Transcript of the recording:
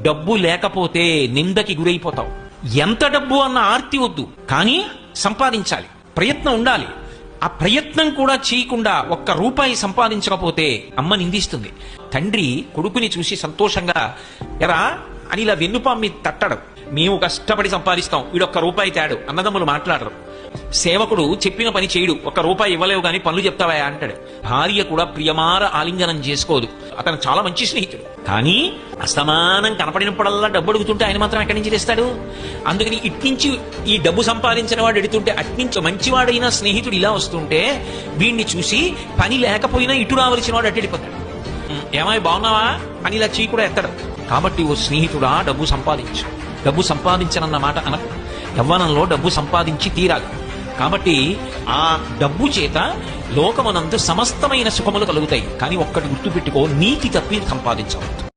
డబ్బు లేకపోతే నిందకి గురైపోతావు. ఎంత డబ్బు అన్న ఆర్తి వద్దు, కానీ సంపాదించాలి, ప్రయత్నం ఉండాలి. ఆ ప్రయత్నం కూడా చేయకుండా ఒక్క రూపాయి సంపాదించకపోతే అమ్మ నిందిస్తుంది. తండ్రి కొడుకుని చూసి సంతోషంగా ఎరా అని ఇలా వెన్నుపాము మీద తట్టడు. మేము కష్టపడి సంపాదిస్తాం, వీడొక్క రూపాయి తేడు. అన్నదమ్ములు మాట్లాడరు. సేవకుడు చెప్పిన పని చేయడు, ఒక్క రూపాయి ఇవ్వలేవు గాని పనులు చెప్తావా అంటాడు. భార్య కూడా ప్రియమార ఆలింగనం చేసుకోదు. అతను చాలా మంచి స్నేహితుడు, కానీ అసమానం కనపడినప్పుడల్లా డబ్బు అడుగుతుంటే ఆయన మాత్రం ఎక్కడి నుంచి తెస్తాడు? అందుకని ఇట్నుంచి ఈ డబ్బు సంపాదించిన వాడు ఎడుతుంటే అట్నుంచి మంచివాడైన స్నేహితుడు ఇలా వస్తుంటే వీడిని చూసి పని లేకపోయినా ఇటు రావలసిన వాడు అట్టెడిపోతాడు. ఏమాయి బాగున్నావా అని ఇలా చీ కూడా ఎత్తాడు. కాబట్టి ఓ స్నేహితుడా, డబ్బు సంపాదించు. డబ్బు సంపాదించనన్న మాట అనకు. యవ్వనంలో డబ్బు సంపాదించి తీరాలి. కాబట్టి ఆ డబ్బు చేత లోకమునందు సమస్తమైన సుఖములు కలుగుతాయి. కానీ ఒక్కటి గుర్తుపెట్టుకో, నీతి తప్పి సంపాదించవద్దు.